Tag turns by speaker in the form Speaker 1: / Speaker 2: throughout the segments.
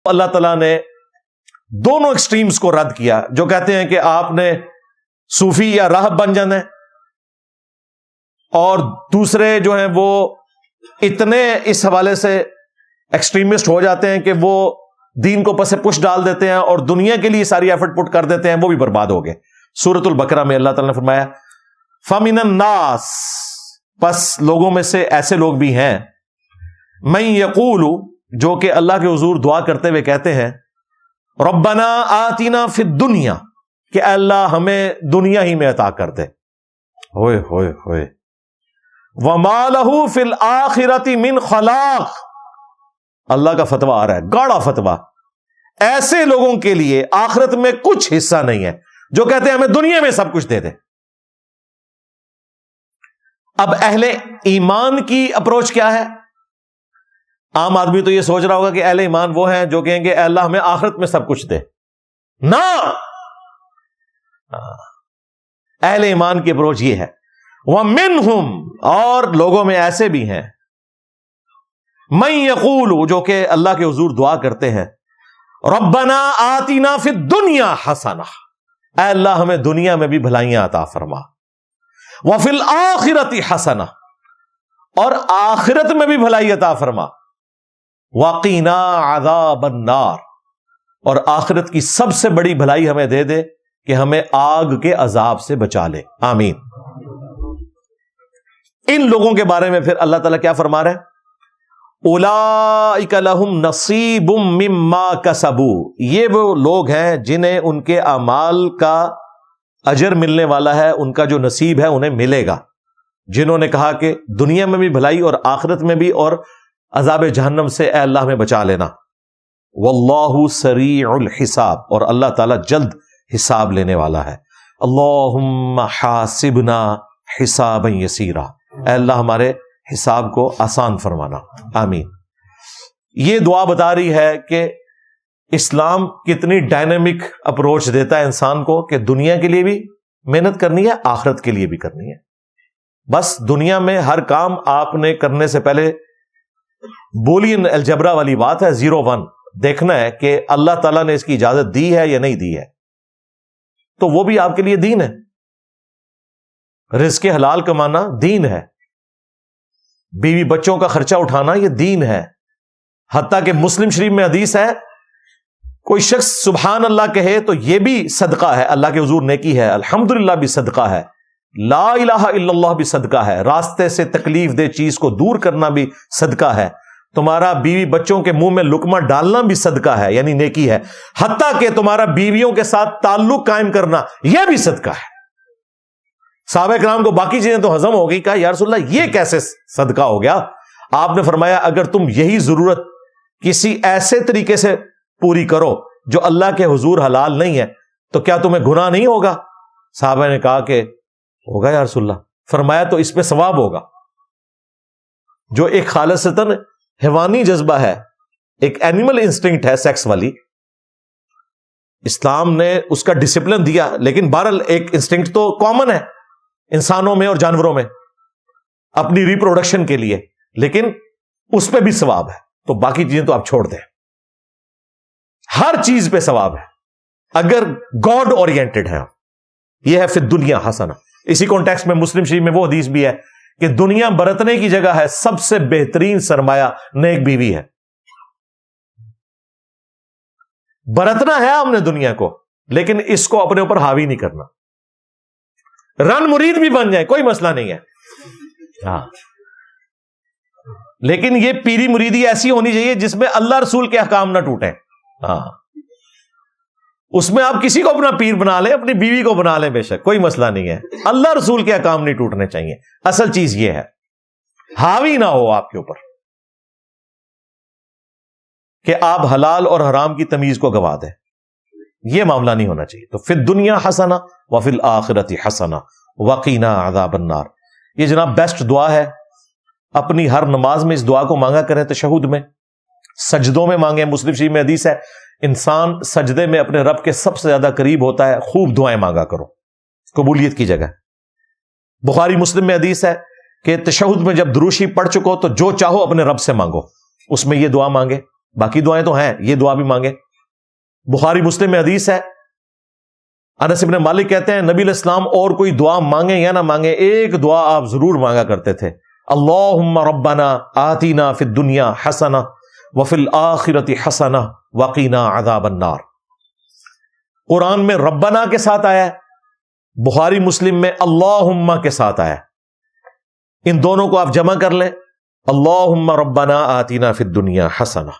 Speaker 1: اللہ تعالیٰ نے دونوں ایکسٹریمز کو رد کیا، جو کہتے ہیں کہ آپ نے صوفی یا راہب بن جانا ہے، اور دوسرے جو ہیں وہ اتنے اس حوالے سے ایکسٹریمسٹ ہو جاتے ہیں کہ وہ دین کو پس پش ڈال دیتے ہیں اور دنیا کے لیے ساری ایفرٹ پٹ کر دیتے ہیں، وہ بھی برباد ہو گئے۔ سورۃ البقرہ میں اللہ تعالیٰ نے فرمایا فَمِنَ النَّاسِ، پس لوگوں میں سے ایسے لوگ بھی ہیں، مَن یقول، جو کہ اللہ کے حضور دعا کرتے ہوئے کہتے ہیں ربنا آتنا فی الدنیا، کہ اے اللہ ہمیں دنیا ہی میں عطا کر دے، ہوئے ہوئے ہوئے، وَمَا لَهُ فِي الْآخِرَةِ مِنْ خَلَاقٍ، اللہ کا فتویٰ آ رہا ہے، گاڑا فتویٰ، ایسے لوگوں کے لیے آخرت میں کچھ حصہ نہیں ہے جو کہتے ہیں ہمیں دنیا میں سب کچھ دے دے۔ اب اہل ایمان کی اپروچ کیا ہے؟ عام آدمی تو یہ سوچ رہا ہوگا کہ اہل ایمان وہ ہیں جو کہیں گے اے اللہ ہمیں آخرت میں سب کچھ دے، نہ، اہل ایمان کی اپروچ یہ ہے وَمِنْهُمْ، اور لوگوں میں ایسے بھی ہیں مَن یقول، جو کہ اللہ کے حضور دعا کرتے ہیں ربنا آتنا فی الدنیا حسنہ، اے اللہ ہمیں دنیا میں بھی بھلائیاں عطا فرما، وفی الآخرۃ حسنہ، اور آخرت میں بھی بھلائی عطا فرما، وقینا عذاب النار، اور آخرت کی سب سے بڑی بھلائی ہمیں دے دے کہ ہمیں آگ کے عذاب سے بچا لے، آمین۔ ان لوگوں کے بارے میں پھر اللہ تعالیٰ کیا فرما رہے ہیں؟ اولئک لہم نصیب مما کسبوا، یہ وہ لوگ ہیں جنہیں ان کے اعمال کا اجر ملنے والا ہے، ان کا جو نصیب ہے انہیں ملے گا، جنہوں نے کہا کہ دنیا میں بھی بھلائی اور آخرت میں بھی، اور عذاب جہنم سے اے اللہ میں بچا لینا۔ واللہ سریع الحساب، اور اللہ تعالیٰ جلد حساب لینے والا ہے۔ اللہم حاسبنا حسابا یسیرا، اے اللہ ہمارے حساب کو آسان فرمانا، آمین۔ یہ دعا بتا رہی ہے کہ اسلام کتنی ڈائنامک اپروچ دیتا ہے انسان کو کہ دنیا کے لیے بھی محنت کرنی ہے، آخرت کے لیے بھی کرنی ہے۔ بس دنیا میں ہر کام آپ نے کرنے سے پہلے بولین الجبرا والی بات ہے، 0-1 دیکھنا ہے کہ اللہ تعالیٰ نے اس کی اجازت دی ہے یا نہیں دی ہے، تو وہ بھی آپ کے لیے دین ہے۔ رزق حلال کمانا دین ہے، بیوی بچوں کا خرچہ اٹھانا یہ دین ہے، حتیٰ کہ مسلم شریف میں حدیث ہے کوئی شخص سبحان اللہ کہے تو یہ بھی صدقہ ہے، اللہ کے حضور نیکی ہے، الحمدللہ بھی صدقہ ہے، لا الہ الا اللہ بھی صدقہ ہے، راستے سے تکلیف دہ چیز کو دور کرنا بھی صدقہ ہے، تمہارا بیوی بچوں کے منہ میں لقمہ ڈالنا بھی صدقہ ہے، یعنی نیکی ہے، حتیٰ کہ تمہارا بیویوں کے ساتھ تعلق قائم کرنا یہ بھی صدقہ ہے۔ صحابہ کرام کو باقی چیزیں تو ہضم ہو گئی، کہا یا رسول اللہ یہ کیسے صدقہ ہو گیا؟ آپ نے فرمایا اگر تم یہی ضرورت کسی ایسے طریقے سے پوری کرو جو اللہ کے حضور حلال نہیں ہے تو کیا تمہیں گناہ نہیں ہوگا؟ صحابہ نے کہا کہ ہوگا یا رسول اللہ۔ فرمایا تو اس پہ ثواب ہوگا۔ جو ایک خالصتاً حیوانی جذبہ ہے، ایک اینیمل انسٹنکٹ ہے سیکس والی، اسلام نے اس کا ڈسپلن دیا، لیکن بہرحال ایک انسٹنکٹ تو کامن ہے انسانوں میں اور جانوروں میں اپنی ریپروڈکشن کے لیے، لیکن اس پہ بھی ثواب ہے، تو باقی چیزیں تو آپ چھوڑ دیں، ہر چیز پہ ثواب ہے اگر گاڈ اورینٹڈ ہے۔ یہ ہے فی الدنیا حسنہ۔ اسی کانٹیکسٹ میں مسلم شریف میں وہ حدیث بھی ہے کہ دنیا برتنے کی جگہ ہے، سب سے بہترین سرمایہ نیک بیوی ہے۔ برتنا ہے ہم نے دنیا کو، لیکن اس کو اپنے اوپر حاوی نہیں کرنا۔ رن مرید بھی بن جائے کوئی مسئلہ نہیں ہے، ہاں، لیکن یہ پیری مریدی ایسی ہونی چاہیے جس میں اللہ رسول کے احکام نہ ٹوٹیں۔ ہاں، اس میں آپ کسی کو اپنا پیر بنا لیں، اپنی بیوی کو بنا لیں، بے شک کوئی مسئلہ نہیں ہے، اللہ رسول کے احکام نہیں ٹوٹنے چاہیے۔ اصل چیز یہ ہے حاوی نہ ہو آپ کے اوپر کہ آپ حلال اور حرام کی تمیز کو گوا دیں، یہ معاملہ نہیں ہونا چاہیے۔ تو فی الدنیا حسنہ وفی الآخرۃ حسنہ وقینا عذاب النار، یہ جناب بیسٹ دعا ہے۔ اپنی ہر نماز میں اس دعا کو مانگا کریں، تشہد میں، سجدوں میں مانگیں۔ مسلم شریف میں حدیث ہے انسان سجدے میں اپنے رب کے سب سے زیادہ قریب ہوتا ہے، خوب دعائیں مانگا کرو قبولیت کی جگہ۔ بخاری مسلم میں حدیث ہے کہ تشہد میں جب دروشی پڑھ چکو تو جو چاہو اپنے رب سے مانگو، اس میں یہ دعا مانگے باقی دعائیں تو ہیں، یہ دعا بھی مانگیں۔ بخاری مسلم میں حدیث ہے، انس بن مالک کہتے ہیں نبی علیہ السلام اور کوئی دعا مانگیں یا نہ مانگیں، ایک دعا آپ ضرور مانگا کرتے تھے، اللہم ربنا آتینا فی الدنیا حسنہ وفی الآخرۃ حسنہ وقینا عذاب النار۔ قرآن میں ربنا کے ساتھ آیا ہے، بخاری مسلم میں اللہم کے ساتھ آیا ہے، ان دونوں کو آپ جمع کر لیں، اللہم ربنا آتینا فی الدنیا حسنہ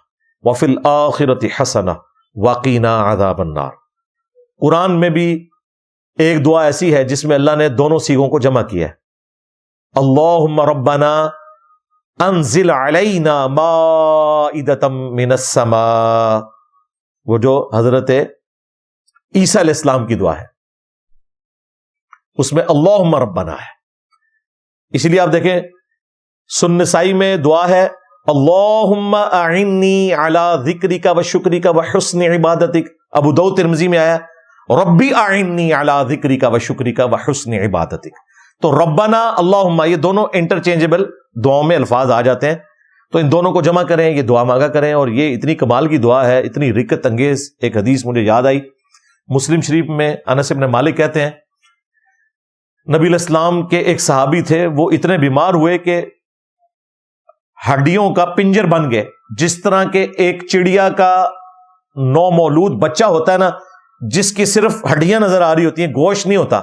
Speaker 1: وفی الآخرۃ حسنہ وقینا عذاب النار۔ قرآن میں بھی ایک دعا ایسی ہے جس میں اللہ نے دونوں صیغوں کو جمع کیا ہے، اللہم ربنا انزل علینا مائدۃ من السماء، وہ جو حضرت عیسیٰ علیہ السلام کی دعا ہے، اس میں اللہم ربنا ہے۔ اسی لیے آپ دیکھیں سنن نسائی میں دعا ہے، اللہم اعنی علی ذکرک و شکرک و حسن عبادتک۔ ابو داؤد ترمذی میں آیا ربی اعنی علی ذکرک و شکرک و حسن عبادتک۔ تو ربنا اللہم یہ دونوں انٹرچینجبل دعاؤں میں الفاظ آ جاتے ہیں، تو ان دونوں کو جمع کریں، یہ دعا مانگا کریں، اور یہ اتنی کمال کی دعا ہے، اتنی رکت انگیز۔ ایک حدیث مجھے یاد آئی، مسلم شریف میں انس بن مالک کہتے ہیں نبی علیہ السلام کے ایک صحابی تھے، وہ اتنے بیمار ہوئے کہ ہڈیوں کا پنجر بن گئے، جس طرح کے ایک چڑیا کا نو مولود بچہ ہوتا ہے نا، جس کی صرف ہڈیاں نظر آ رہی ہوتی ہیں، گوشت نہیں ہوتا،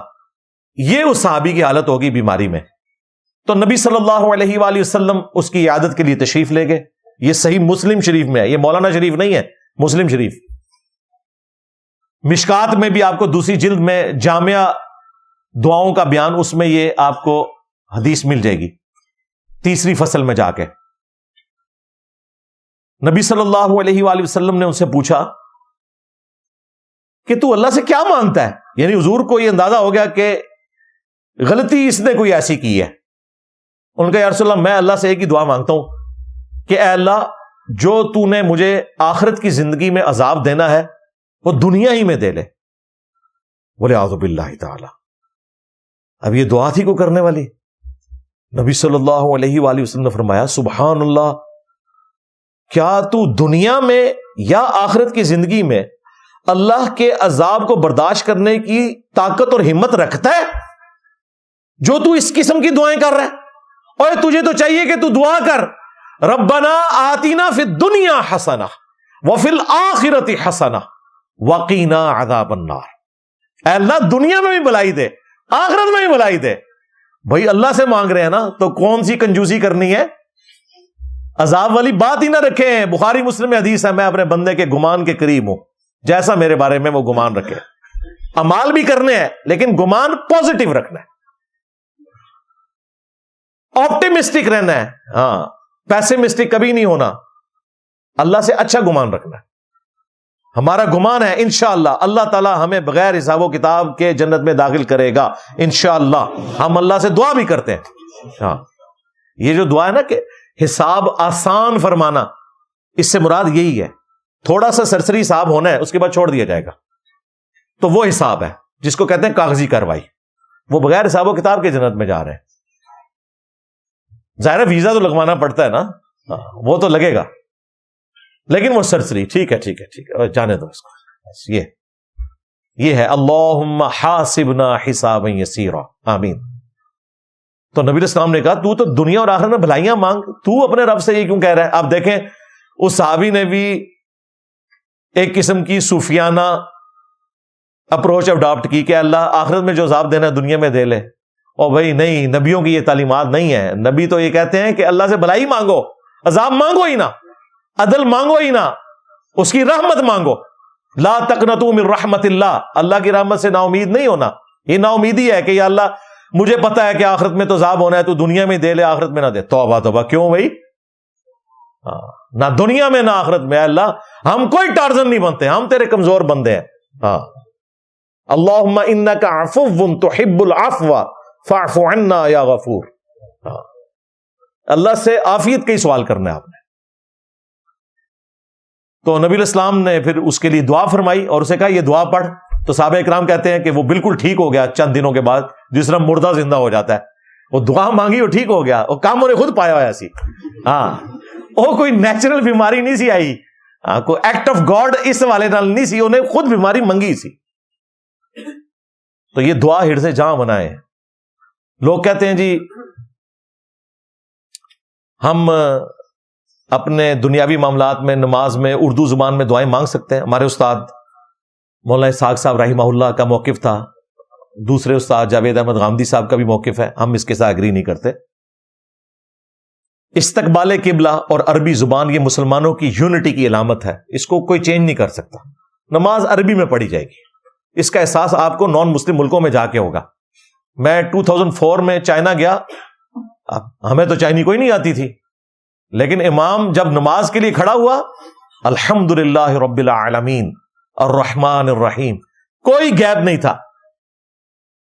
Speaker 1: یہ اس صحابی کی حالت ہوگی بیماری میں۔ تو نبی صلی اللہ علیہ وآلہ وسلم اس کی عیادت کے لیے تشریف لے گئے۔ یہ صحیح مسلم شریف میں ہے، یہ مولانا شریف نہیں ہے، مسلم شریف۔ مشکات میں بھی آپ کو دوسری جلد میں جامعہ دعاؤں کا بیان، اس میں یہ آپ کو حدیث مل جائے گی، تیسری فصل میں جا کے۔ نبی صلی اللہ علیہ وآلہ وسلم نے ان سے پوچھا کہ تو اللہ سے کیا مانگتا ہے؟ یعنی حضور کو یہ اندازہ ہو گیا کہ غلطی اس نے کوئی ایسی کی ہے۔ ان کا یا رسول اللہ میں اللہ سے ایک ہی دعا مانگتا ہوں کہ اے اللہ جو تو نے مجھے آخرت کی زندگی میں عذاب دینا ہے وہ دنیا ہی میں دے لے۔ بولے اعوذ باللہ تعالی، اب یہ دعا تھی کو کرنے والی؟ نبی صلی اللہ علیہ وآلہ وسلم نے فرمایا سبحان اللہ، کیا تو دنیا میں یا آخرت کی زندگی میں اللہ کے عذاب کو برداشت کرنے کی طاقت اور ہمت رکھتا ہے جو تو اس قسم کی دعائیں کر رہا ہے؟ اور تجھے تو چاہیے کہ تو دعا کر ربنا آتینا فی الدنیا حسنہ وفی الآخرۃ حسنہ وقینا عذاب النار۔ اے اللہ دنیا میں بھی بھلائی دے، آخرت میں بھی بھلائی دے۔ بھائی اللہ سے مانگ رہے ہیں نا، تو کون سی کنجوسی کرنی ہے؟ عذاب والی بات ہی نہ رکھیں۔ بخاری مسلم میں حدیث ہے میں اپنے بندے کے گمان کے قریب ہوں، جیسا میرے بارے میں وہ گمان رکھے۔ امال بھی کرنے ہیں لیکن گمان پازیٹو رکھنا ہے، آپٹیمسٹک رہنا ہے، ہاں پیسمسٹک کبھی نہیں ہونا، اللہ سے اچھا گمان رکھنا ہے۔ ہمارا گمان ہے انشاءاللہ اللہ تعالی ہمیں بغیر حساب و کتاب کے جنت میں داخل کرے گا انشاءاللہ۔ ہم اللہ سے دعا بھی کرتے ہیں، ہاں یہ جو دعا ہے نا کہ حساب آسان فرمانا، اس سے مراد یہی ہے، تھوڑا سا سرسری حساب ہونا ہے اس کے بعد چھوڑ دیا جائے گا، تو وہ حساب ہے جس کو کہتے ہیں کاغذی کاروائی، وہ بغیر حساب و کتاب کے جنت میں جا رہے ہیں۔ ظاہر ہے ویزا تو لگوانا پڑتا ہے نا، وہ تو لگے گا، لیکن وہ سرسری ٹھیک ہے ٹھیک ہے ٹھیک ہے جانے دو اس کو، بس یہ ہے اللہم حاسبنا حسابا یسیرا، آمین۔ تو نبی علیہ السلام نے کہا تو دنیا اور آخرت میں بھلائیاں مانگ، تو اپنے رب سے یہ کیوں کہہ رہا ہے؟ آپ دیکھیں اس صحابی نے بھی ایک قسم کی صوفیانہ اپروچ اڈاپٹ کی کہ اللہ آخرت میں جو عذاب دینا ہے دنیا میں دے لے۔ اور بھائی نہیں، نبیوں کی یہ تعلیمات نہیں ہے، نبی تو یہ کہتے ہیں کہ اللہ سے بھلائی مانگو، عذاب مانگو ہی نہ، عدل مانگو ہی نہ، اس کی رحمت مانگو۔ لا تقنطوا من رحمت اللہ، اللہ کی رحمت سے نا امید نہیں ہونا۔ یہ نا امیدی ہے کہ یا اللہ مجھے پتا ہے کہ آخرت میں تو عذاب ہونا ہے، تو دنیا میں دے لے آخرت میں نہ دے۔ توبہ توبہ، کیوں بھائی؟ نہ دنیا میں نہ آخرت میں، اللہ ہم کوئی ٹارزن نہیں بنتے، ہم تیرے کمزور بندے ہیں۔ ہاں اللہم انک عفو تحب العفو فاعف عنا یا غفور۔ اللہ سے عافیت کا ہی سوال کرنا ہے آپ نے۔ تو نبی علیہ السلام نے پھر اس کے لیے دعا فرمائی اور اسے کہا یہ دعا پڑھ۔ تو صحابہ اکرام کہتے ہیں کہ وہ بالکل ٹھیک ہو گیا چند دنوں کے بعد، جس طرح مردہ زندہ ہو جاتا ہے۔ وہ دعا مانگی وہ ٹھیک ہو گیا، وہ کام انہیں خود پایا ہوا سی۔ ہاں وہ کوئی نیچرل بیماری نہیں سی آئی، کوئی ایکٹ آف گاڈ اس والے نال نہیں سی, انہیں خود بیماری منگی سی. تو یہ دعا ہر سے جہاں بنائے. لوگ کہتے ہیں جی ہم اپنے دنیاوی معاملات میں, نماز میں اردو زبان میں دعائیں مانگ سکتے ہیں. ہمارے استاد مولانا اسحاق صاحب رحمہ اللہ کا موقف تھا, دوسرے استاد جاوید احمد غامدی صاحب کا بھی موقف ہے, ہم اس کے ساتھ اگری نہیں کرتے. استقبال قبلہ اور عربی زبان یہ مسلمانوں کی یونٹی کی علامت ہے, اس کو کوئی چینج نہیں کر سکتا. نماز عربی میں پڑھی جائے گی, اس کا احساس آپ کو نان مسلم ملکوں میں جا کے ہوگا. میں 2004 میں چائنا گیا, ہمیں تو چائنی کوئی نہیں آتی تھی, لیکن امام جب نماز کے لیے کھڑا ہوا, الحمدللہ رب العالمین الرحمن الرحیم, کوئی گیپ نہیں تھا.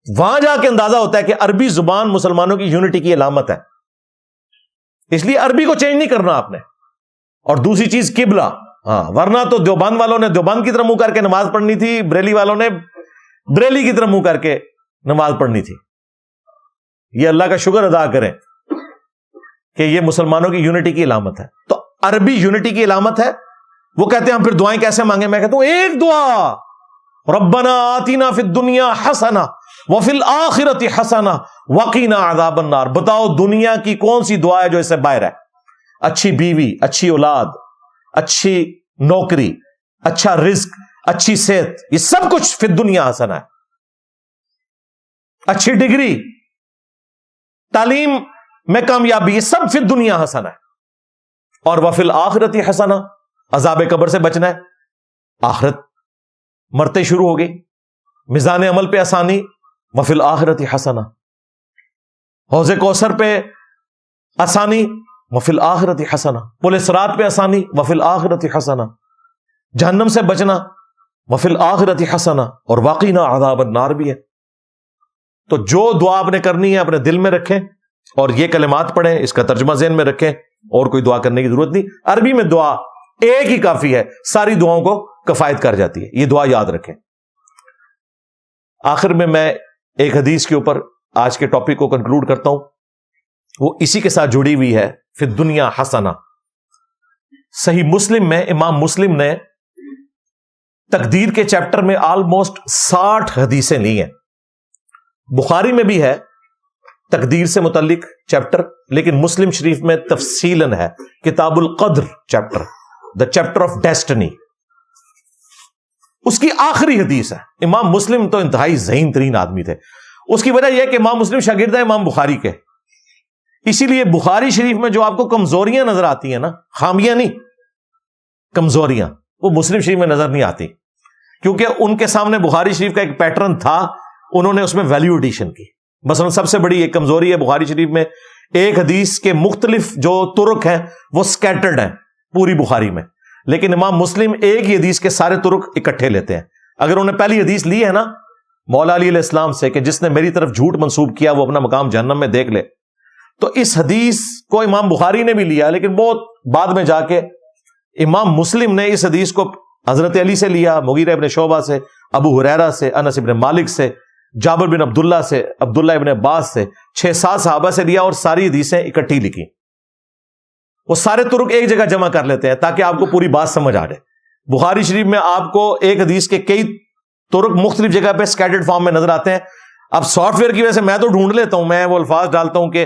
Speaker 1: وہاں جا کے اندازہ ہوتا ہے کہ عربی زبان مسلمانوں کی یونٹی کی علامت ہے. اس لیے عربی کو چینج نہیں کرنا آپ نے. اور دوسری چیز قبلہ, ہاں ورنہ تو دیوبند والوں نے دیوبند کی طرف منہ کر کے نماز پڑھنی تھی, بریلی والوں نے بریلی کی طرف منہ کر کے نماز پڑھنی تھی. یہ اللہ کا شکر ادا کریں کہ یہ مسلمانوں کی یونٹی کی علامت ہے. تو عربی یونٹی کی علامت ہے. وہ کہتے ہیں ہم پھر دعائیں کیسے مانگیں؟ میں کہتا ہوں ایک دعا, ربنا آتنا فی الدنیا حسنہ وفی الآخرۃ حسنہ وقنا عذاب النار. بتاؤ دنیا کی کون سی دعا ہے جو اس سے باہر ہے؟ اچھی بیوی, اچھی اولاد, اچھی نوکری, اچھا رزق, اچھی صحت, یہ سب کچھ فی الدنیا حسنہ ہے. اچھی ڈگری, تعلیم میں کامیابی, یہ سب فی الدنیا حسنہ ہے. اور وفی الآخرۃ حسنہ, عذاب قبر سے بچنا ہے. آخرت مرتے شروع ہو گئی, میزان عمل پہ آسانی, وفی الآخرۃ حسنہ. حوض کوثر پہ آسانی, وفی الآخرۃ حسنہ. پل صراط پہ آسانی, وفی الآخرۃ حسنہ. جہنم سے بچنا, وفی الآخرۃ حسنہ. اور وقنا عذاب النار بھی ہے. تو جو دعا آپ نے کرنی ہے اپنے دل میں رکھیں اور یہ کلمات پڑھیں, اس کا ترجمہ ذہن میں رکھیں, اور کوئی دعا کرنے کی ضرورت نہیں. عربی میں دعا ایک ہی کافی ہے, ساری دعاؤں کو کفایت کر جاتی ہے. یہ دعا یاد رکھیں. آخر میں ایک حدیث کے اوپر آج کے ٹاپک کو کنکلوڈ کرتا ہوں, وہ اسی کے ساتھ جڑی ہوئی ہے, فی الدنیا حسنہ. صحیح مسلم میں امام مسلم نے تقدیر کے چیپٹر میں آلموسٹ 60 حدیثیں لی ہیں. بخاری میں بھی ہے تقدیر سے متعلق چیپٹر, لیکن مسلم شریف میں تفصیلاً ہے کتاب القدر chapter, the chapter of destiny. اس کی آخری حدیث ہے. امام مسلم تو انتہائی ذہین ترین آدمی تھے. اس کی وجہ یہ ہے کہ امام مسلم شاگرد ہے امام بخاری کے, اسی لیے بخاری شریف میں جو آپ کو کمزوریاں نظر آتی ہیں نا, خامیاں نہیں, کمزوریاں, وہ مسلم شریف میں نظر نہیں آتی, کیونکہ ان کے سامنے بخاری شریف کا ایک پیٹرن تھا, انہوں نے اس میں ویلیو ایڈیشن کی. مثلا سب سے بڑی ایک کمزوری ہے بخاری شریف میں, ایک حدیث کے مختلف جو طرق ہیں وہ سکیٹرڈ ہیں پوری بخاری میں, لیکن امام مسلم ایک ہی حدیث کے سارے طرق اکٹھے لیتے ہیں. اگر انہوں نے پہلی حدیث لی ہے نا مولا علی علیہ السلام سے کہ جس نے میری طرف جھوٹ منسوب کیا وہ اپنا مقام جہنم میں دیکھ لے, تو اس حدیث کو امام بخاری نے بھی لیا, لیکن بہت بعد میں جا کے امام مسلم نے اس حدیث کو حضرت علی سے لیا, مغیرہ ابن شعبہ سے, ابو ہریرہ سے, انس ابن مالک سے, جابر بن عبداللہ سے, عبداللہ ابن عباس سے, 6-7 صحابہ سے لیا, اور ساری حدیثیں اکٹھی لکھی. وہ سارے طرق ایک جگہ جمع کر لیتے ہیں تاکہ آپ کو پوری بات سمجھ آ جائے. بخاری شریف میں آپ کو ایک حدیث کے کئی طرق مختلف جگہ پہ اسکیٹرڈ فارم میں نظر آتے ہیں. اب سافٹ ویئر کی وجہ سے میں تو ڈھونڈ لیتا ہوں, میں وہ الفاظ ڈالتا ہوں کہ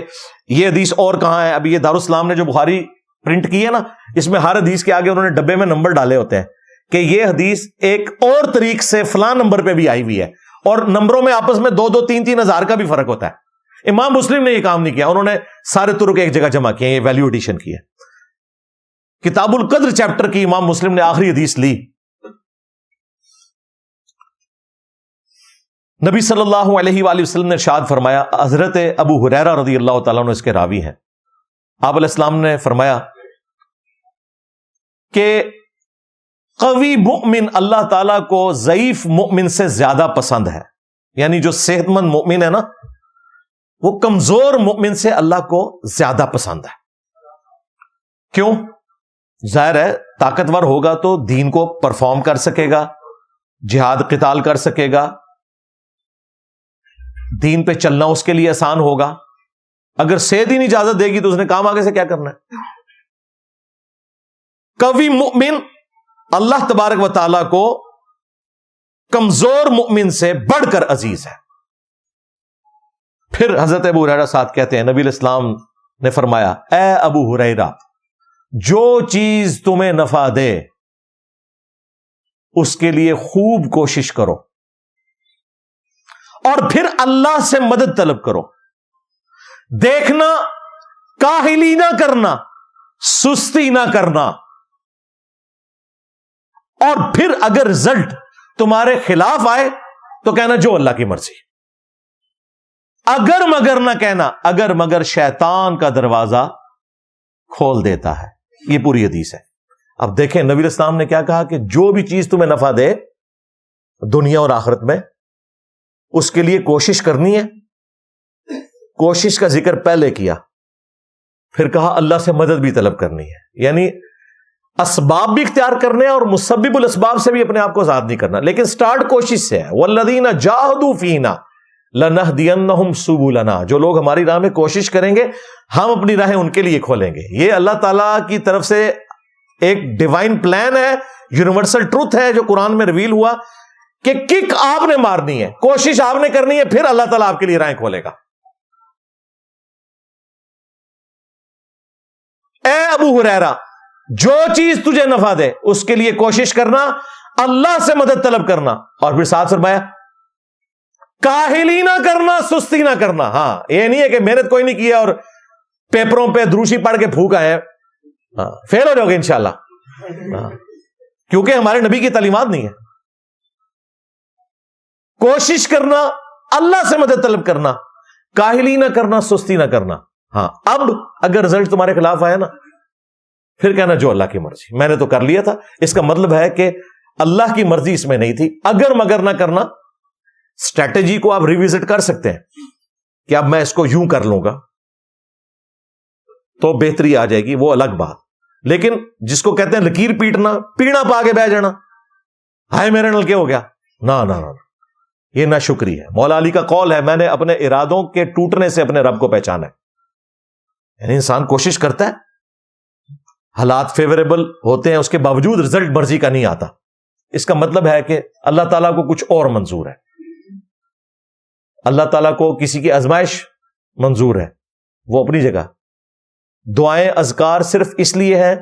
Speaker 1: یہ حدیث اور کہاں ہے. ابھی یہ دارالاسلام نے جو بخاری پرنٹ کی ہے نا, اس میں ہر حدیث کے آگے انہوں نے ڈبے میں نمبر ڈالے ہوتے ہیں کہ یہ حدیث ایک اور طریق سے فلاں نمبر پہ بھی آئی ہوئی ہے, اور نمبروں میں آپس میں 2-2, 3-3 ہزار کا بھی فرق ہوتا ہے. امام مسلم نے یہ کام نہیں کیا, انہوں نے سارے طرق ایک جگہ جمع کیے, یہ ویلیو ایڈیشن کی ہے. کتاب القدر چیپٹر کی امام مسلم نے آخری حدیث لی. نبی صلی اللہ علیہ وآلہ وسلم نے ارشاد فرمایا, حضرت ابو ہریرہ رضی اللہ تعالیٰ عنہ اس کے راوی ہیں, آپ علیہ السلام نے فرمایا کہ قوی مؤمن اللہ تعالیٰ کو ضعیف مؤمن سے زیادہ پسند ہے. یعنی جو صحت مند مؤمن ہے نا, وہ کمزور مؤمن سے اللہ کو زیادہ پسند ہے. کیوں؟ ظاہر ہے طاقتور ہوگا تو دین کو پرفارم کر سکے گا, جہاد قتال کر سکے گا, دین پہ چلنا اس کے لیے آسان ہوگا. اگر صحت ہی نہیں اجازت دے گی تو اس نے کام آگے سے کیا کرنا ہے. قوی مؤمن اللہ تبارک و تعالیٰ کو کمزور مؤمن سے بڑھ کر عزیز ہے. پھر حضرت ابو ہریرہ ساتھ کہتے ہیں نبی الاسلام نے فرمایا اے ابو ہریرہ جو چیز تمہیں نفع دے اس کے لیے خوب کوشش کرو اور پھر اللہ سے مدد طلب کرو. دیکھنا کاہلی نہ کرنا, سستی نہ کرنا, اور پھر اگر رزلٹ تمہارے خلاف آئے تو کہنا جو اللہ کی مرضی. اگر مگر نہ کہنا, اگر مگر شیطان کا دروازہ کھول دیتا ہے. یہ پوری حدیث ہے. اب دیکھیں نبی اسلام نے کیا کہا کہ جو بھی چیز تمہیں نفع دے دنیا اور آخرت میں اس کے لیے کوشش کرنی ہے. کوشش کا ذکر پہلے کیا, پھر کہا اللہ سے مدد بھی طلب کرنی ہے. یعنی اسباب بھی اختیار کرنے اور مسبب الاسباب سے بھی اپنے آپ کو آزاد نہیں کرنا, لیکن سٹارٹ کوشش سے ہے. والذین جاہدوا فینا لنہدینہم سبلنا, جو لوگ ہماری راہ میں کوشش کریں گے ہم اپنی راہیں ان کے لیے کھولیں گے. یہ اللہ تعالیٰ کی طرف سے ایک ڈیوائن پلان ہے, یونیورسل ٹروتھ ہے جو قرآن میں ریویل ہوا کہ کک آپ نے مارنی ہے, کوشش آپ نے کرنی ہے, پھر اللہ تعالیٰ آپ کے لیے راہیں کھولے گا. اے ابو ہریرہ جو چیز تجھے نفع دے اس کے لیے کوشش کرنا, اللہ سے مدد طلب کرنا, اور پھر ساتھ فرمایا کاہلی نہ کرنا, سستی نہ کرنا. ہاں یہ نہیں ہے کہ محنت کوئی نہیں کیا اور پیپروں پہ دروشی پڑھ کے پھونک آئے, فیل ہو جاؤ گے انشاءاللہ, کیونکہ ہمارے نبی کی تعلیمات نہیں ہے. کوشش کرنا, اللہ سے مدد طلب کرنا, کاہلی نہ کرنا, سستی نہ کرنا. ہاں اب اگر رزلٹ تمہارے خلاف آیا نا پھر کہنا جو اللہ کی مرضی, میں نے تو کر لیا تھا. اس کا مطلب ہے کہ اللہ کی مرضی اس میں نہیں تھی. اگر مگر نہ کرنا, اسٹریٹجی کو آپ ریوزٹ کر سکتے ہیں کہ اب میں اس کو یوں کر لوں گا تو بہتری آ جائے گی, وہ الگ بات. لیکن جس کو کہتے ہیں لکیر پیٹنا, پیڑا پا کے بہ جانا, ہائے میرے نل کیا ہو گیا, نہ نہ نہ, یہ نہ شکری ہے. مولا علی کا قول ہے میں نے اپنے ارادوں کے ٹوٹنے سے اپنے رب کو پہچانا ہے. یعنی انسان کوشش کرتا ہے, حالات فیوریبل ہوتے ہیں, اس کے باوجود رزلٹ مرضی کا نہیں آتا. اس کا مطلب ہے کہ اللہ تعالیٰ کو کچھ اور منظور ہے, اللہ تعالیٰ کو کسی کی آزمائش منظور ہے, وہ اپنی جگہ. دعائیں اذکار صرف اس لیے ہے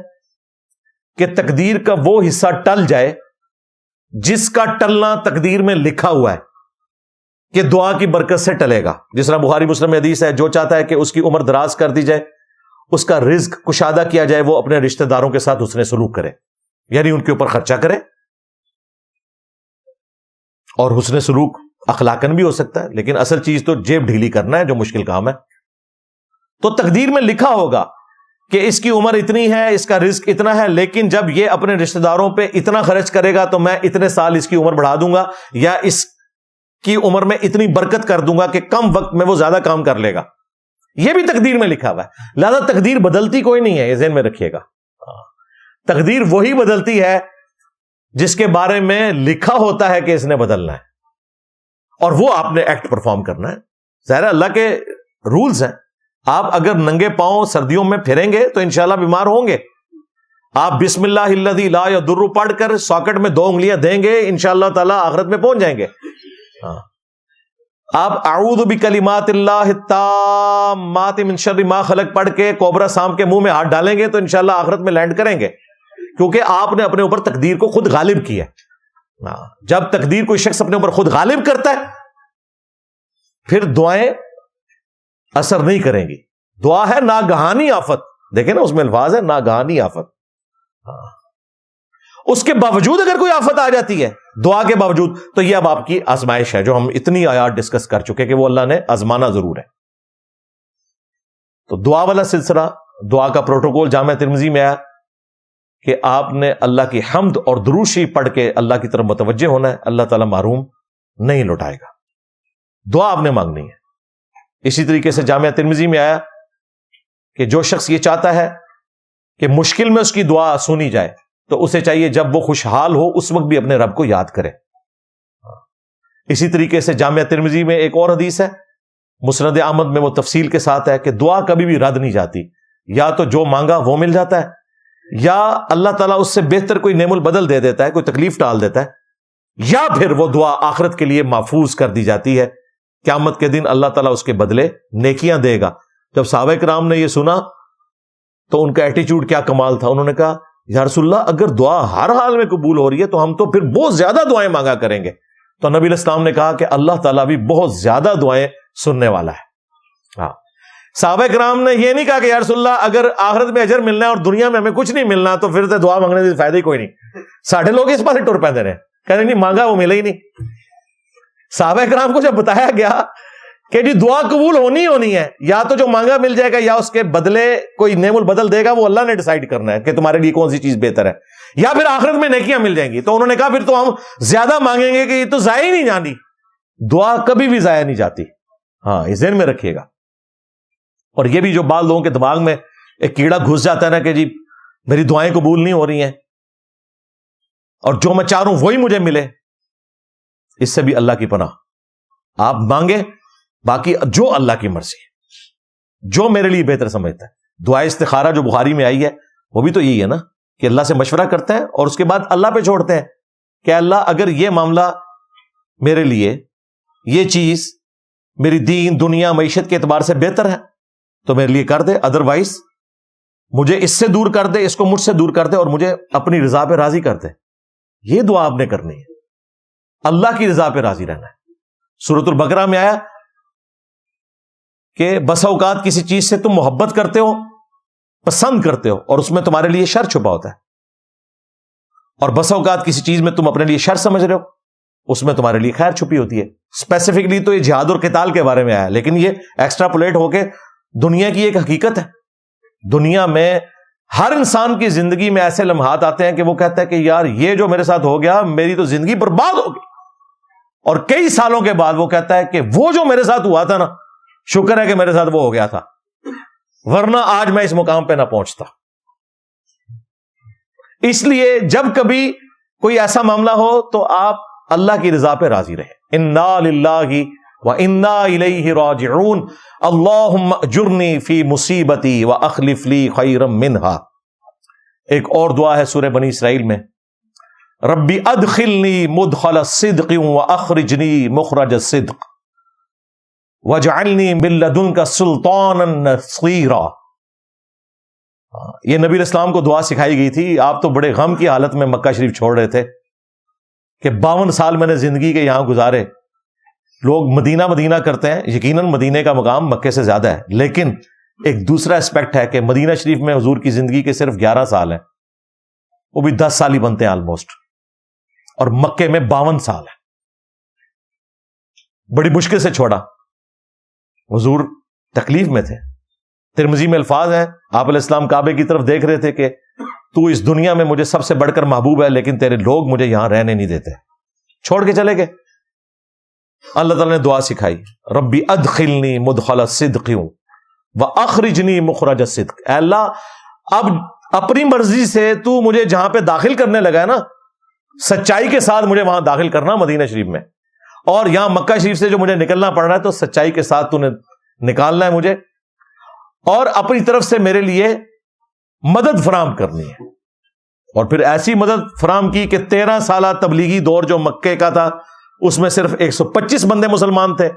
Speaker 1: کہ تقدیر کا وہ حصہ ٹل جائے جس کا ٹلنا تقدیر میں لکھا ہوا ہے کہ دعا کی برکت سے ٹلے گا. جس طرح بخاری مسلم میں حدیث ہے جو چاہتا ہے کہ اس کی عمر دراز کر دی جائے, اس کا رزق کشادہ کیا جائے, وہ اپنے رشتہ داروں کے ساتھ حسن سلوک کرے, یعنی ان کے اوپر خرچہ کرے. اور حسن سلوک اخلاقن بھی ہو سکتا ہے, لیکن اصل چیز تو جیب ڈھیلی کرنا ہے جو مشکل کام ہے. تو تقدیر میں لکھا ہوگا کہ اس کی عمر اتنی ہے, اس کا رزق اتنا ہے, لیکن جب یہ اپنے رشتہ داروں پہ اتنا خرچ کرے گا تو میں اتنے سال اس کی عمر بڑھا دوں گا, یا اس کی عمر میں اتنی برکت کر دوں گا کہ کم وقت میں وہ زیادہ کام کر لے گا. یہ بھی تقدیر میں لکھا ہوا ہے. لہذا تقدیر بدلتی کوئی نہیں ہے, یہ ذہن میں رکھیے گا. تقدیر وہی بدلتی ہے جس کے بارے میں لکھا ہوتا ہے کہ اس نے بدلنا ہے, اور وہ آپ نے ایکٹ پرفارم کرنا ہے. ظاہر اللہ کے رولز ہیں. آپ اگر ننگے پاؤں سردیوں میں پھریں گے تو انشاءاللہ بیمار ہوں گے. آپ بسم اللہ الذی لا یضر پڑھ کر ساکٹ میں 2 انگلیاں دیں گے, انشاءاللہ تعالی آخرت میں پہنچ جائیں گے. آپ اعوذ بکلمات اللہ التامات من شر ما خلق پڑھ کے کوبرا سانپ کے منہ میں ہاتھ ڈالیں گے تو انشاءاللہ آخرت میں لینڈ کریں گے, کیونکہ آپ نے اپنے اوپر تقدیر کو خود غالب کیا ہے. جب تقدیر کوئی شخص اپنے اوپر خود غالب کرتا ہے پھر دعائیں اثر نہیں کریں گی. دعا ہے ناگہانی آفت, دیکھیں نا اس میں الفاظ ہے ناگہانی آفت. اس کے باوجود اگر کوئی آفت آ جاتی ہے دعا کے باوجود, تو یہ اب آپ کی آزمائش ہے جو ہم اتنی آیات ڈسکس کر چکے کہ وہ اللہ نے آزمانا ضرور ہے. تو دعا والا سلسلہ, دعا کا پروٹوکول جامعہ ترمذی میں آیا کہ آپ نے اللہ کی حمد اور درود شریف پڑھ کے اللہ کی طرف متوجہ ہونا ہے, اللہ تعالیٰ محروم نہیں لوٹائے گا. دعا آپ نے مانگنی ہے. اسی طریقے سے جامعہ ترمذی میں آیا کہ جو شخص یہ چاہتا ہے کہ مشکل میں اس کی دعا سنی جائے تو اسے چاہیے جب وہ خوشحال ہو اس وقت بھی اپنے رب کو یاد کرے. اسی طریقے سے جامعہ ترمذی میں ایک اور حدیث ہے, مسند احمد میں وہ تفصیل کے ساتھ ہے کہ دعا کبھی بھی رد نہیں جاتی, یا تو جو مانگا وہ مل جاتا ہے, یا اللہ تعالیٰ اس سے بہتر کوئی نعم البدل دے دیتا ہے، کوئی تکلیف ٹال دیتا ہے، یا پھر وہ دعا آخرت کے لیے محفوظ کر دی جاتی ہے، قیامت کے دن اللہ تعالیٰ اس کے بدلے نیکیاں دے گا۔ جب صحابہ کرام نے یہ سنا تو ان کا ایٹیچیوڈ کیا کمال تھا، انہوں نے کہا یا رسول اللہ اگر دعا ہر حال میں قبول ہو رہی ہے تو ہم تو پھر بہت زیادہ دعائیں مانگا کریں گے۔ تو نبی علیہ السلام نے کہا کہ اللہ تعالیٰ بھی بہت زیادہ دعائیں سننے والا ہے۔ ہاں، صحابہ کرام نے یہ نہیں کہا کہ یا رسول اللہ اگر آخرت میں اجر ملنا ہے اور دنیا میں ہمیں کچھ نہیں ملنا تو پھر تو دعا مانگنے سے فائدہ ہی کوئی نہیں۔ ساڑھے لوگ اس پاس ٹر پہ رہے، کہتے نہیں مانگا وہ ملا ہی نہیں۔ صحابہ کرام کو جب بتایا گیا کہ جی دعا قبول ہونی ہے، یا تو جو مانگا مل جائے گا یا اس کے بدلے کوئی نعم البدل دے گا، وہ اللہ نے ڈیسائیڈ کرنا ہے کہ تمہارے لیے کون سی چیز بہتر ہے، یا پھر آخرت میں نیکیاں مل جائیں گی۔ تو انہوں نے کہا پھر تو ہم زیادہ مانگیں گے کہ یہ تو ضائع ہی نہیں جانی، دعا کبھی بھی ضائع نہیں جاتی۔ ہاں، یہ ذہن میں رکھیے گا۔ اور یہ بھی جو بعض لوگوں کے دماغ میں ایک کیڑا گھس جاتا ہے نا کہ جی میری دعائیں قبول نہیں ہو رہی ہیں اور جو میں چاہ رہا ہوں وہی مجھے ملے، اس سے بھی اللہ کی پناہ۔ آپ مانگے، باقی جو اللہ کی مرضی ہے، جو میرے لیے بہتر سمجھتا ہے۔ دعائے استخارہ جو بخاری میں آئی ہے وہ بھی تو یہی ہے نا کہ اللہ سے مشورہ کرتے ہیں اور اس کے بعد اللہ پہ چھوڑتے ہیں کہ اللہ اگر یہ معاملہ میرے لیے، یہ چیز میری دین دنیا معیشت کے اعتبار سے بہتر ہے تو میرے لیے کر دے، ادروائز مجھے اس سے دور کر دے، اس کو مجھ سے دور کر دے اور مجھے اپنی رضا پہ راضی کر دے۔ یہ دعا آپ نے کرنی ہے، اللہ کی رضا پہ راضی رہنا ہے۔ سورۃ البقرہ میں آیا کہ بس اوقات کسی چیز سے تم محبت کرتے ہو، پسند کرتے ہو اور اس میں تمہارے لیے شر چھپا ہوتا ہے، اور بس اوقات کسی چیز میں تم اپنے لیے شر سمجھ رہے ہو، اس میں تمہارے لیے خیر چھپی ہوتی ہے۔ اسپیسیفکلی تو یہ جہاد اور قتال کے بارے میں آیا، لیکن یہ ایکسٹراپولیٹ ہو کے دنیا کی ایک حقیقت ہے۔ دنیا میں ہر انسان کی زندگی میں ایسے لمحات آتے ہیں کہ وہ کہتا ہے کہ یار یہ جو میرے ساتھ ہو گیا میری تو زندگی برباد ہو گئی، اور کئی سالوں کے بعد وہ کہتا ہے کہ وہ جو میرے ساتھ ہوا تھا نا، شکر ہے کہ میرے ساتھ وہ ہو گیا تھا، ورنہ آج میں اس مقام پہ نہ پہنچتا۔ اس لیے جب کبھی کوئی ایسا معاملہ ہو تو آپ اللہ کی رضا پہ راضی رہیں۔ انا للہ وانا الیہ راجعون، اللہم اجرنی فی مصیبتی واخلف لی خیرا منہا۔ ایک اور دعا ہے سورہ بنی اسرائیل میں، ربی ادخلنی مدخل الصدق واخرجنی مخرج الصدق واجعلنی من لدنک سلطانا نصیرا۔ یہ نبی علیہ السلام کو دعا سکھائی گئی تھی۔ آپ تو بڑے غم کی حالت میں مکہ شریف چھوڑ رہے تھے کہ 52 سال میں نے زندگی کے یہاں گزارے۔ لوگ مدینہ مدینہ کرتے ہیں، یقیناً مدینے کا مقام مکے سے زیادہ ہے، لیکن ایک دوسرا اسپیکٹ ہے کہ مدینہ شریف میں حضور کی زندگی کے صرف 11 سال ہیں، وہ بھی 10 سال ہی بنتے ہیں آلموسٹ، اور مکے میں 52 سال ہے۔ بڑی مشکل سے چھوڑا، حضور تکلیف میں تھے۔ ترمذی میں الفاظ ہیں، آپ علیہ السلام کعبے کی طرف دیکھ رہے تھے کہ تو اس دنیا میں مجھے سب سے بڑھ کر محبوب ہے، لیکن تیرے لوگ مجھے یہاں رہنے نہیں دیتے، چھوڑ کے چلے گئے۔ اللہ تعالیٰ نے دعا سکھائی، ربی ادخلنی مدخل الصدق واخرجنی مخرج الصدق۔ اے اللہ اب اپنی مرضی سے تو مجھے جہاں پہ داخل کرنے لگا ہے نا، سچائی کے ساتھ مجھے وہاں داخل کرنا مدینہ شریف میں، اور یہاں مکہ شریف سے جو مجھے نکلنا پڑ رہا ہے تو سچائی کے ساتھ تو نے نکالنا ہے مجھے، اور اپنی طرف سے میرے لیے مدد فراہم کرنی ہے۔ اور پھر ایسی مدد فراہم کی کہ 13 سالہ تبلیغی دور جو مکے کا تھا اس میں صرف 125 بندے مسلمان تھے،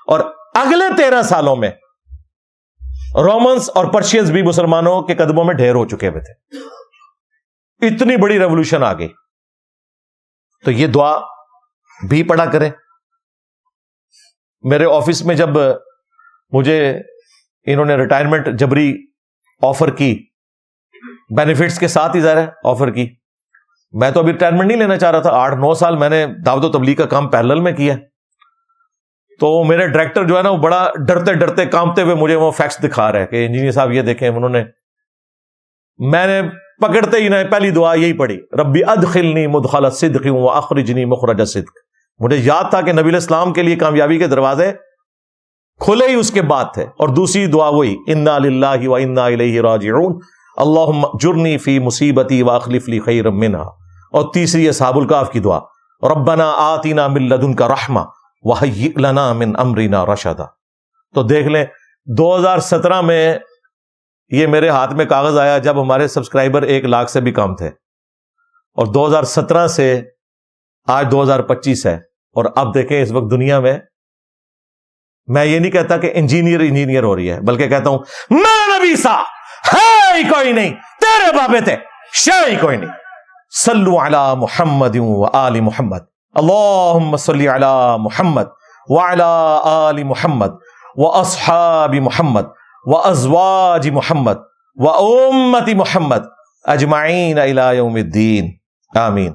Speaker 1: اور اگلے 13 سالوں میں رومنس اور پرشینز بھی مسلمانوں کے قدموں میں ڈھیر ہو چکے ہوئے تھے۔ اتنی بڑی ریولوشن آ گئی۔ تو یہ دعا بھی پڑھا کریں۔ میرے آفس میں جب مجھے انہوں نے ریٹائرمنٹ جبری آفر کی، بینیفٹس کے ساتھ ہی ظاہر ہے آفر کی، میں تو ابھی ریٹائرمنٹ نہیں لینا چاہ رہا تھا۔ 8-9 سال میں نے دعوت و تبلیغ کا کام پیرلل میں کیا، تو میرے ڈائریکٹر جو ہے نا وہ بڑا ڈرتے ڈرتے کانپتے ہوئے مجھے وہ فیکس دکھا رہے کہ انجینئر صاحب یہ دیکھیں، انہوں نے، میں نے پکڑتے ہی نہ پہلی دعا یہی پڑھی، ربی ادخلنی مدخل الصدق واخرجنی مخرج الصدق۔ مجھے یاد تھا کہ نبی علیہ السلام کے لیے کامیابی کے دروازے کھلے ہی اس کے بعد تھے، اور دوسری دعا وہی انا للہ وانا الیہ راجعون اللہم اجرنی فی مصیبتی واخلف لی خیرا منہا، اور تیسری اصحاب الکہف کی دعا ربنا آتنا من لدنک رحمہ وہیئ لنا من امرنا رشدا۔ تو دیکھ لیں 2017 میں یہ میرے ہاتھ میں کاغذ آیا جب ہمارے سبسکرائبر 1 لاکھ سے بھی کم تھے، اور 2017 سے آج 2025 ہے، اور اب دیکھیں اس وقت دنیا میں یہ نہیں کہتا کہ انجینئر ہو رہی ہے، بلکہ کہتا ہوں میں نبی سا ہے ہی کوئی نہیں، تیرے بابے تھے شے ہی کوئی نہیں۔ صلو علی محمد و آل محمد، اللہم صلی علی محمد وعلی آل محمد واصحاب محمد وازواج محمد وامت محمد اجمعین الی یوم الدین، آمین۔